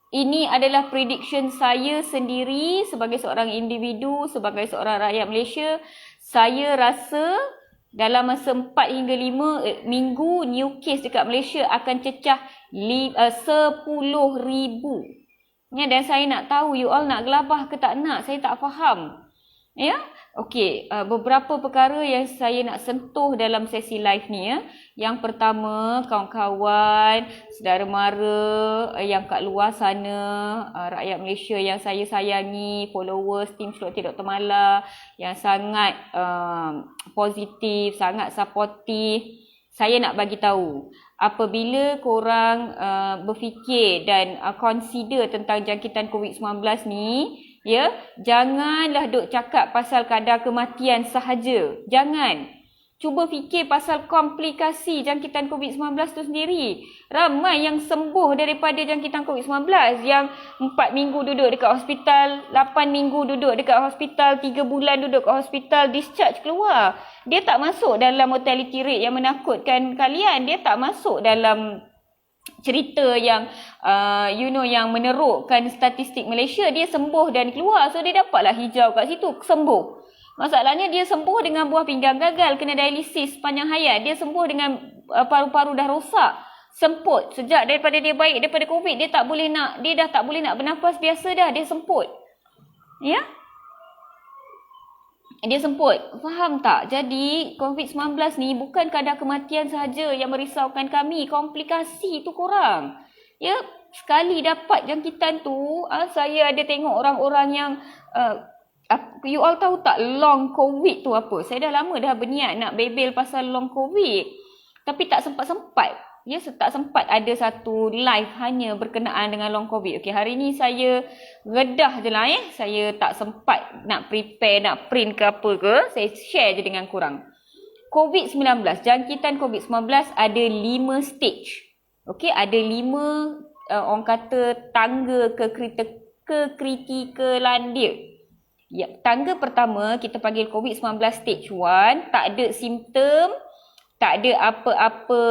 Ini adalah prediction saya sendiri sebagai seorang individu, sebagai seorang rakyat Malaysia. Saya rasa dalam masa 4 hingga 5 minggu, new case dekat Malaysia akan cecah 10,000. Ya, dan saya nak tahu you all nak gelabah ke tak nak, saya tak faham. Ya, okey, beberapa perkara yang saya nak sentuh dalam sesi live ni ya. Yang pertama, kawan-kawan, saudara mara yang kat luar sana, rakyat Malaysia yang saya sayangi, followers tim Celoteh Dr. Mala yang sangat positif, sangat supportive. Saya nak bagi tahu, apabila korang berfikir dan consider tentang jangkitan COVID-19 ni, ya, janganlah duk cakap pasal kadar kematian sahaja. Jangan. Cuba fikir pasal komplikasi jangkitan COVID-19 tu sendiri. Ramai yang sembuh daripada jangkitan COVID-19. Yang 4 minggu duduk dekat hospital, 8 minggu duduk dekat hospital, 3 bulan duduk kat hospital, discharge keluar. Dia tak masuk dalam mortality rate yang menakutkan kalian. Dia tak masuk dalam cerita yang yang menerukkan statistik Malaysia. Dia sembuh dan keluar, so dia dapatlah hijau kat situ, sembuh. Masalahnya dia sembuh dengan buah pinggang gagal, kena dialisis sepanjang hayat. Dia sembuh dengan paru-paru dah rosak, semput. Sejak daripada dia baik daripada COVID, dia dah tak boleh nak bernafas biasa dah, dia semput. Ya? Dia semput. Faham tak? Jadi COVID-19 ni bukan kadar kematian sahaja yang merisaukan kami. Komplikasi tu korang. Ya, sekali dapat jangkitan tu, saya ada tengok orang-orang yang you all tahu tak long COVID tu apa? Saya dah lama dah berniat nak bebel pasal long COVID. Tapi tak sempat-sempat. Ya, tak sempat ada satu live hanya berkenaan dengan long COVID. Okey, hari ni saya redah je lah Saya tak sempat nak prepare, nak print ke apa ke. Saya share je dengan korang. COVID-19, jangkitan COVID-19 ada 5 stage. Okey, ada 5 orang kata tangga kekritikalan dia. Ya, tangga pertama kita panggil COVID-19 stage 1, tak ada simptom, tak ada apa-apa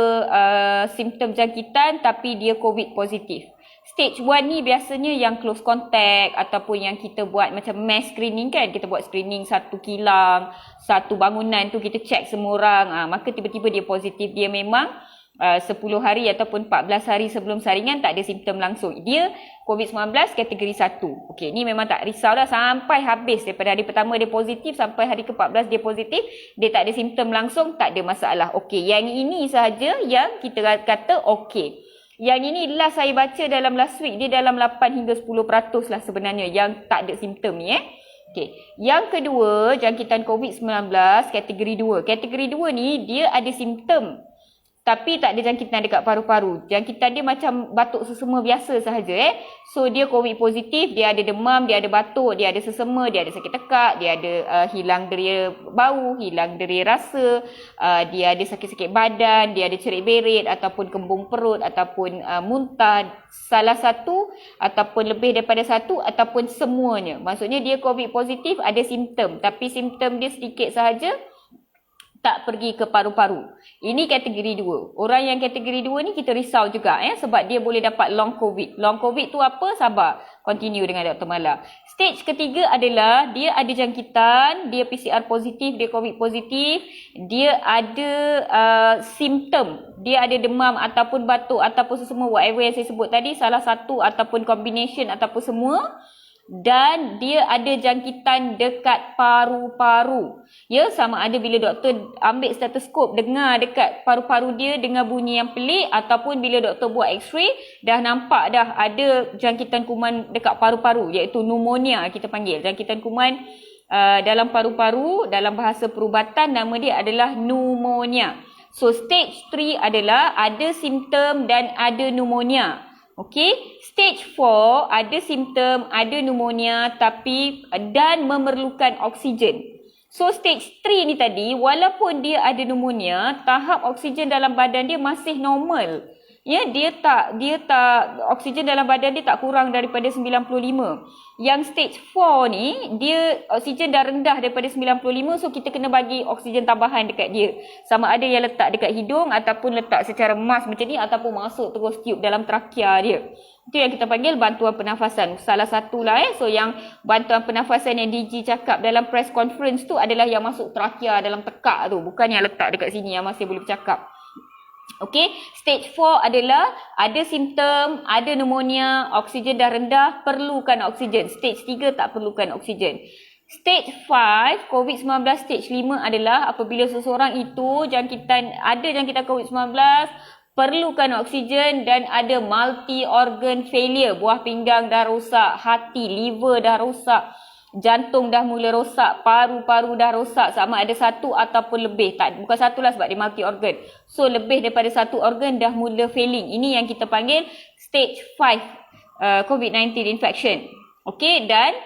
simptom jangkitan tapi dia COVID positif. Stage 1 ni biasanya yang close contact ataupun yang kita buat macam mass screening kan. Kita buat screening satu kilang, satu bangunan tu kita check semua orang. Maka tiba-tiba dia positif. Dia memang 10 hari ataupun 14 hari sebelum saringan tak ada simptom langsung. Dia COVID-19 kategori 1. Okey, ni memang tak risau dah sampai habis. Daripada hari pertama dia positif sampai hari ke-14 dia positif. Dia tak ada simptom langsung, tak ada masalah. Okey, yang ini sahaja yang kita kata okey. Yang ini last saya baca dalam last week, dia dalam 8 hingga 10% lah sebenarnya yang tak ada simptom ni Okey, yang kedua jangkitan COVID-19 kategori 2. Kategori 2 ni dia ada simptom tapi tak ada jangkitan dekat paru-paru. Jangkitan dia macam batuk sesama biasa sahaja So dia COVID positif, dia ada demam, dia ada batuk, dia ada sesama, dia ada sakit tekak, dia ada hilang deria bau, hilang deria rasa, dia ada sakit-sakit badan, dia ada cerit berit ataupun kembung perut ataupun muntah, salah satu ataupun lebih daripada satu ataupun semuanya. Maksudnya dia COVID positif, ada simptom tapi simptom dia sedikit sahaja, tak pergi ke paru-paru. Ini kategori 2. Orang yang kategori 2 ni kita risau juga sebab dia boleh dapat long COVID. Long COVID tu apa? Sabar. Continue dengan Dr. Mala. Stage ketiga adalah dia ada jangkitan, dia PCR positif, dia COVID positif, dia ada simptom. Dia ada demam ataupun batuk ataupun sesama whatever yang saya sebut tadi, salah satu ataupun combination ataupun semua. Dan dia ada jangkitan dekat paru-paru. Ya, sama ada bila doktor ambil stetoskop, dengar dekat paru-paru dia, dengar bunyi yang pelik, ataupun bila doktor buat x-ray, dah nampak dah ada jangkitan kuman dekat paru-paru, iaitu pneumonia kita panggil. Jangkitan kuman dalam paru-paru, dalam bahasa perubatan nama dia adalah pneumonia. So stage 3 adalah ada simptom dan ada pneumonia. Okey, stage 4 ada simptom, ada pneumonia dan memerlukan oksigen. So stage 3 ni tadi, walaupun dia ada pneumonia, tahap oksigen dalam badan dia masih normal. Ya, dia tak oksigen dalam badan dia tak kurang daripada 95. Yang stage 4 ni dia oksigen dah rendah daripada 95, so kita kena bagi oksigen tambahan dekat dia. Sama ada yang letak dekat hidung ataupun letak secara mask macam ni ataupun masuk terus tube dalam trakea dia. Itu yang kita panggil bantuan pernafasan. Salah satulah So yang bantuan pernafasan yang DG cakap dalam press conference tu adalah yang masuk trakea dalam tekak tu, bukan yang letak dekat sini yang masih boleh bercakap. Okey, stage 4 adalah ada simptom, ada pneumonia, oksigen dah rendah, perlukan oksigen. Stage 3 tak perlukan oksigen. Stage 5, COVID-19 stage 5 adalah apabila seseorang itu ada jangkitan COVID-19, perlukan oksigen dan ada multi-organ failure. Buah pinggang dah rosak, hati, liver dah rosak, jantung dah mula rosak, paru-paru dah rosak, sama ada satu ataupun lebih. Bukan satu lah sebab dia multi organ. So lebih daripada satu organ dah mula failing. Ini yang kita panggil stage 5 COVID-19 infection. Okey, dan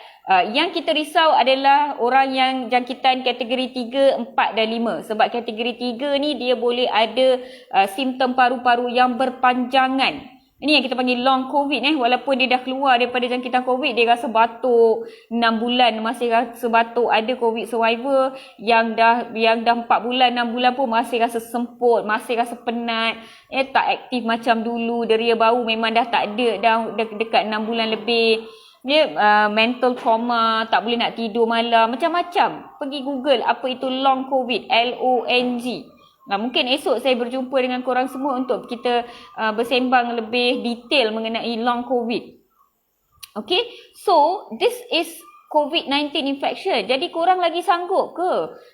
yang kita risau adalah orang yang jangkitan kategori 3, 4 dan 5. Sebab kategori 3 ni dia boleh ada simptom paru-paru yang berpanjangan. Ini yang kita panggil long COVID walaupun dia dah keluar daripada jangkitan COVID, dia rasa batuk 6 bulan masih rasa batuk. Ada COVID survivor yang dah 4 bulan 6 bulan pun masih rasa semput, masih rasa penat, tak aktif macam dulu. Deria bau memang dah tak ada dah dekat 6 bulan lebih. Mental trauma, tak boleh nak tidur malam, macam-macam. Pergi Google apa itu long COVID, LONG. Mungkin esok saya berjumpa dengan korang semua untuk kita bersembang lebih detail mengenai long COVID. Okay, so this is COVID-19 infection. Jadi korang lagi sanggup ke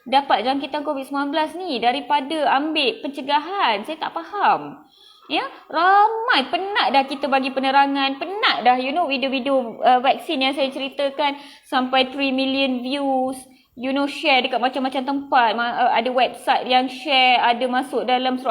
dapat jangkitan COVID-19 ni daripada ambil pencegahan? Saya tak faham. Ya, ramai penat dah kita bagi penerangan, penat dah video-video vaksin yang saya ceritakan sampai 3 million views. Share dekat macam-macam tempat. Ada website yang share, ada masuk dalam surat